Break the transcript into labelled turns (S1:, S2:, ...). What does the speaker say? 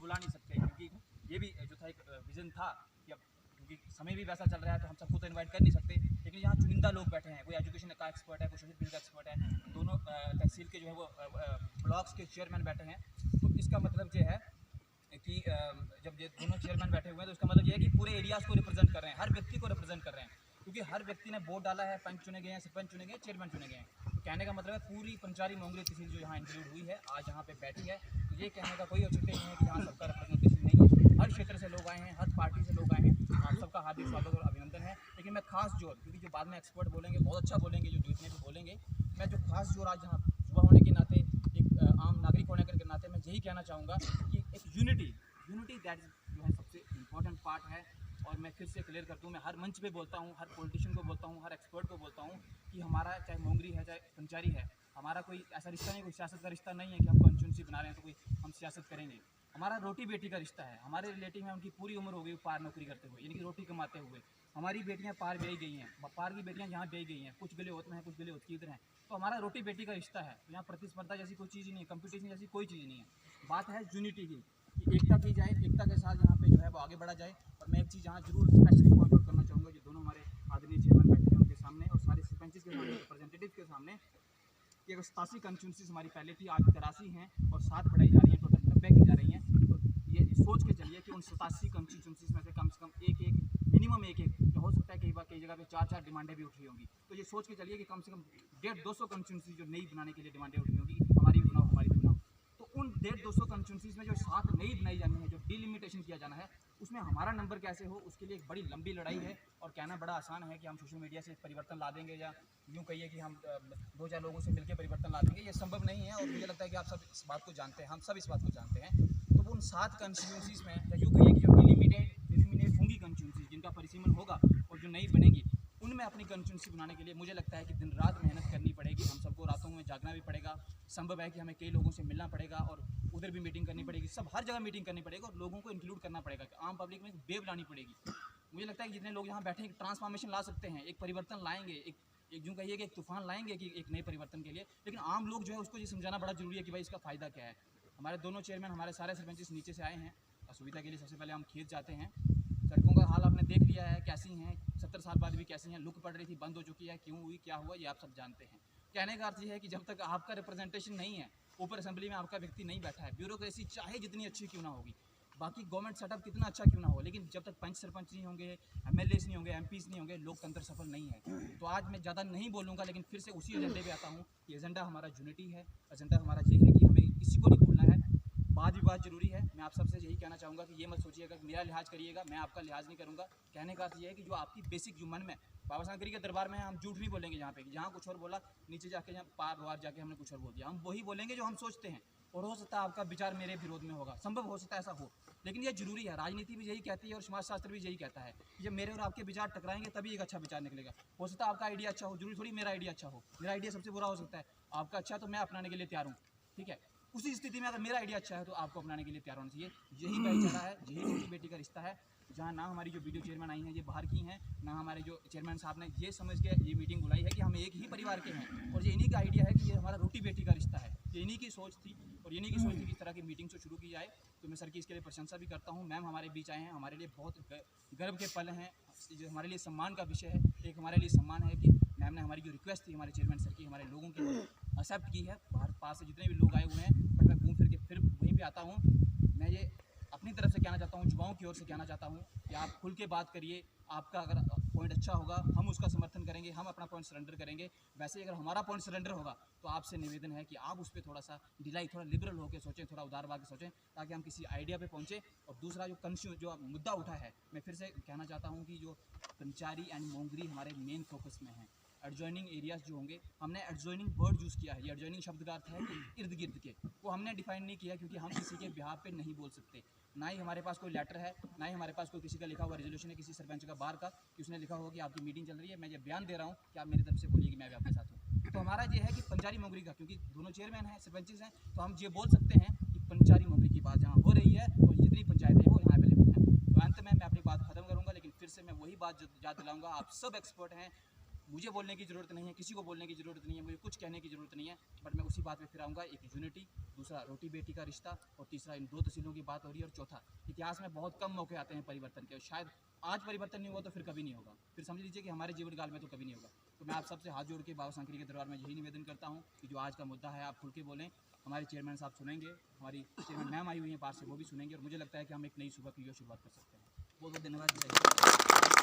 S1: बुला नहीं सकते, क्योंकि ये भी जो था एक विज़न था कि अब क्योंकि समय भी वैसा चल रहा है तो हम सबको तो इनवाइट कर नहीं सकते। लेकिन यहाँ चुनिंदा लोग बैठे हैं, कोई एजुकेशन का एक्सपर्ट है, कोई सोशल फील्ड का एक्सपर्ट है, दोनों तहसील के जो है वो ब्लॉक्स के चेयरमैन बैठे हैं। तो इसका मतलब ये है कि जब ये दोनों चेयरमैन बैठे हुए हैं तो इसका मतलब ये है कि पूरे एरियाज़ को रिप्रेजेंट कर रहे हैं, हर व्यक्ति को रिप्रेजेंट कर रहे हैं, क्योंकि हर व्यक्ति ने वोट डाला है, पंच चुने गए हैं, सरपंच चुने गए हैं, चेयरमैन चुने गए हैं। तो कहने का मतलब है पूरी पंचारी मोंगरी तहसील जो यहाँ इंक्लूड हुई है, आज यहाँ पे बैठी है, तो ये कहने का कोई औचित्य नहीं है कि यहाँ सबका रिप्रेजेंटेशन नहीं है। हर क्षेत्र से लोग आए हैं, हर पार्टी से लोग आए हैं, आप सबका हार्दिक स्वागत और अभिनंदन है। लेकिन मैं खास जोर, क्योंकि जो बाद में एक्सपर्ट बोलेंगे बहुत अच्छा बोलेंगे, जो जीतने को बोलेंगे, मैं जो खास जोर आज यहाँ युवा होने के नाते, एक आम नागरिक होने के नाते मैं यही कहना चाहूँगा कि एक यूनिटी दैट जो है सबसे इम्पोर्टेंट पार्ट है। और मैं फिर से क्लियर कर दूँ, मैं हर मंच पे बोलता हूँ, हर पॉलिटिशियन को बोलता हूँ, हर एक्सपर्ट को बोलता हूँ कि हमारा चाहे मोंगरी है चाहे पंचारी है, हमारा कोई ऐसा रिश्ता नहीं, कोई सियासत का रिश्ता नहीं है कि हम कॉन्स्टिट्यूंसी बना रहे हैं तो कोई हम सियासत करेंगे। हमारा रोटी बेटी का रिश्ता है। हमारे रिलेटिव में उनकी पूरी उम्र हो गई पार नौकरी करते हुए, यानी कि रोटी कमाते हुए। हमारी बेटियां पार ब्याई गई हैं, पार की बेटियां यहाँ ब्याई गई हैं, कुछ गले होत में हैं, कुछ गले होत की इधर हैं। तो हमारा रोटी बेटी का रिश्ता है। तो यहाँ प्रतिस्पर्धा जैसी कोई चीज़ नहीं है, कंपटीशन जैसी कोई चीज़ नहीं है। बात है यूनिटी की, कि एकता की जाए, एकता के साथ यहाँ पे जो है वो आगे बढ़ा जाए। और मैं एक चीज़ यहाँ जरूर स्पेशली पॉइंट आउट करना चाहूँगा, जो दोनों हमारे आदरणीय चेयरमैन बैठे हैं उनके सामने और सारे सरपंच के सामने, रिप्रेजेंटेटिव के सामने, कि अगर 87 कॉन्स्टिट्यूंसीज हमारी पहले थी, आज 83 हैं और 7 बढ़ाई जा रही हैं, टोटल 90 की जा रही हैं। तो ये सोच के चलिए कि उन 87 कॉन्स्टिट्यूंसीज में से कम मिनिमम एक हो सकता है कई जगह पे 4-4 डिमांडें भी उठी होंगी। तो ये सोच के चलिए कि कम से कम 150-200 कॉन्स्टिट्यूंसी जो नई बनाने के लिए डिमांडें उठी होंगी, हमारी भी बनाओ, हमारी भी बनाओ। तो उन 150-200 कॉन्स्टिट्यूंसीज में जो 7 नई बनाई जानी है, जो डिलिमिटेशन किया जाना है, उसमें हमारा नंबर कैसे हो, उसके लिए एक बड़ी लंबी लड़ाई है। और कहना बड़ा आसान है कि हम सोशल मीडिया से परिवर्तन ला देंगे, या यूँ कहिए कि हम 2-4 लोगों से मिलकर परिवर्तन ला देंगे, ये संभव नहीं है। और मुझे लगता है कि आप सब इस बात को जानते हैं, हम सब इस बात को जानते हैं। तो वो उन 7 कॉन्स्टिट्यूंसीज में, या यूँ कहिए कि जो डिलिमिनेट होंगी कॉन्स्टिट्यूंसीज, जिनका परिसीमन होगा और जो नई बनेगी, उनमें अपनी कॉन्स्टिट्यूंसी बनाने के लिए मुझे लगता है कि दिन रात मेहनत करनी पड़ेगी। हम सबको रातों में जागना भी पड़ेगा, संभव है कि हमें कई लोगों से मिलना पड़ेगा और उधर भी मीटिंग करनी पड़ेगी, सब हर जगह मीटिंग करनी पड़ेगी और लोगों को इंक्लूड करना पड़ेगा, आम पब्लिक में वेव लानी पड़ेगी। मुझे लगता है कि जितने लोग यहाँ बैठे हैं, एक ट्रांसफॉर्मेशन ला सकते हैं, एक परिवर्तन लाएंगे, एक यूँ कहिए कि एक तूफान लाएंगे कि एक नए परिवर्तन के लिए। लेकिन आम लोग जो है उसको ये समझाना बड़ा जरूरी है कि भाई इसका फ़ायदा क्या है। हमारे दोनों चेयरमैन, हमारे सारे सरपंच नीचे से आए हैं असुविधा के लिए। सबसे पहले हम खेत जाते हैं, सड़कों का हाल आपने देख लिया है कैसी हैं, 70 साल बाद भी कैसी हैं, लुक पड़ रही थी, बंद हो चुकी है, क्यों हुई, क्या हुआ, ये आप सब जानते हैं। कहने का अर्थ ये है कि जब तक आपका रिप्रेजेंटेशन नहीं है, ऊपर असेंबली में आपका व्यक्ति नहीं बैठा है, ब्यूरोक्रेसी चाहे जितनी अच्छी क्यों ना होगी, बाकी गवर्नमेंट सेटअप कितना अच्छा क्यों ना हो, लेकिन जब तक पंच सरपंच नहीं होंगे, एमएलएस नहीं होंगे, एमपीज नहीं होंगे, लोकतंत्र सफल नहीं है। तो आज मैं ज़्यादा नहीं बोलूँगा, लेकिन फिर से उसी एजेंडे पे आता हूँ कि एजेंडा हमारा यूनिटी है। एजेंडा हमारा ये है कि हमें किसी को नहीं भूलना है। वाद विवाद जरूरी है। मैं आप सबसे यही कहना चाहूँगा कि ये मत सोचिएगा कि मेरा लिहाज करिएगा, मैं आपका लिहाज नहीं करूँगा। कहने का अर्थ ये है कि जो आपकी बेसिक जो मन में, बाबा साहब के दरबार में हम झूठ नहीं बोलेंगे। यहाँ पे जहाँ कुछ और बोला, नीचे जाके जहाँ पार वार जाके हमने कुछ और बोल दिया, हम वही बोलेंगे जो हम सोचते हैं। और हो सकता है आपका विचार मेरे विरोध में होगा, संभव हो सकता है ऐसा हो, लेकिन ये जरूरी है। राजनीति भी यही कहती है और समाजशास्त्र भी यही कहता है कि जब मेरे और आपके विचार टकराएंगे तभी एक अच्छा विचार निकलेगा। हो सकता है आपका आइडिया अच्छा हो, जरूरी थोड़ी मेरा आइडिया अच्छा हो। मेरा आइडिया सबसे बुरा हो सकता है, आपका अच्छा तो मैं अपनाने के लिए तैयार हूँ, ठीक है। उसी स्थिति में अगर मेरा आइडिया अच्छा है तो आपको अपनाने के लिए तैयार होना चाहिए। यही भाईचारा है, यही रोटी बेटी का रिश्ता है। जहाँ ना हमारी जो वीडियो चेयरमैन आई हैं ये बाहर की हैं, ना हमारे जो चेयरमैन साहब ने ये समझ के ये मीटिंग बुलाई है कि हम एक ही परिवार के हैं, और ये इन्हीं का आइडिया है कि ये हमारा रोटी बेटी का रिश्ता है। ये इन्हीं की सोच थी और इन्हीं की सोच थी कि इस तरह की मीटिंग से शुरू की जाए। तो मैं सर की इसके लिए प्रशंसा भी करता हूँ। मैम हमारे बीच आए हैं, हमारे लिए बहुत गर्व के पल हैं, जो हमारे लिए सम्मान का विषय है। एक हमारे लिए सम्मान है कि मैम ने हमारी जो रिक्वेस्ट थी हमारे चेयरमैन सर की, हमारे लोगों की एक्सेप्ट की है। बाहर पास से जितने भी लोग आए हुए हैं, बट मैं घूम फिर के फिर वहीं पे आता हूँ। मैं ये अपनी तरफ से कहना चाहता हूँ, युवाओं की ओर से कहना चाहता हूँ कि आप खुल के बात करिए। आपका अगर पॉइंट अच्छा होगा हम उसका समर्थन करेंगे, हम अपना पॉइंट सरेंडर करेंगे। वैसे अगर हमारा पॉइंट सरेंडर होगा तो आपसे निवेदन है कि आप उस पर थोड़ा सा ढिलाई, थोड़ा लिबरल होकर सोचें, थोड़ा उदारवाद के सोचें, ताकि हम किसी आइडिया पे पहुँचें। और दूसरा जो मुद्दा उठा है, मैं फिर से कहना चाहता हूँ कि जो पंचारी एंड मोंगरी हमारे मेन फोकस में हैं। एडजॉइनिंग एरियाज जो होंगे, हमने एडजॉइनिंग वर्ड यूज़ किया है। ये एडजॉइनिंग शब्द का अर्थ है इर्द गिर्द के, वो हमने डिफाइन नहीं किया क्योंकि हम किसी के बिहाफ पे नहीं बोल सकते। ना ही हमारे पास कोई लेटर है, ना ही हमारे पास कोई किसी का लिखा हुआ रेजोल्यूशन है किसी सरपंच का बाहर का कि उसने लिखा होगा कि आपकी मीटिंग चल रही है, मैं ये बयान दे रहा हूँ कि आप मेरी तरफ से बोलिए कि मैं भी आपके साथ हूँ। तो हमारा ये है कि पंचारी मोंगरी का, क्योंकि दोनों चेयरमैन हैं, सरपंचेस हैं, तो हम ये बोल सकते हैं कि पंचारी मोंगरी की बात जहाँ हो रही है और जितनी पंचायतें हैं वो यहाँ अवेलेबल हैं। तो अंत में मैं अपनी बात खत्म करूँगा, लेकिन फिर से मैं वही बात याद दिलाऊँगा, आप सब एक्सपर्ट हैं, मुझे बोलने की ज़रूरत नहीं है, किसी को बोलने की ज़रूरत नहीं है, मुझे कुछ कहने की ज़रूरत नहीं है, बट मैं उसी बात पे फिर आऊँगा। एक यूनिटी, दूसरा रोटी बेटी का रिश्ता, और तीसरा इन 2 तहसीलों की बात हो रही है, और चौथा इतिहास में बहुत कम मौके आते हैं परिवर्तन के, और शायद आज परिवर्तन नहीं हुआ तो फिर कभी नहीं होगा, फिर समझ लीजिए कि हमारे जीवन काल में तो कभी नहीं होगा। तो मैं आप सबसे हाथ जोड़ के बाबा सांकरी के दरबार में यही निवेदन करता हूँ कि जो आज का मुद्दा है आप खुल के बोलें। हमारे चेयरमैन साहब सुनेंगे, हमारी चेयरमैन मैम आई हुई हैं बाहर से, वो भी सुनेंगे, और मुझे लगता है कि हम एक नई सुबह की जो शुरुआत कर सकते हैं। बहुत बहुत धन्यवाद।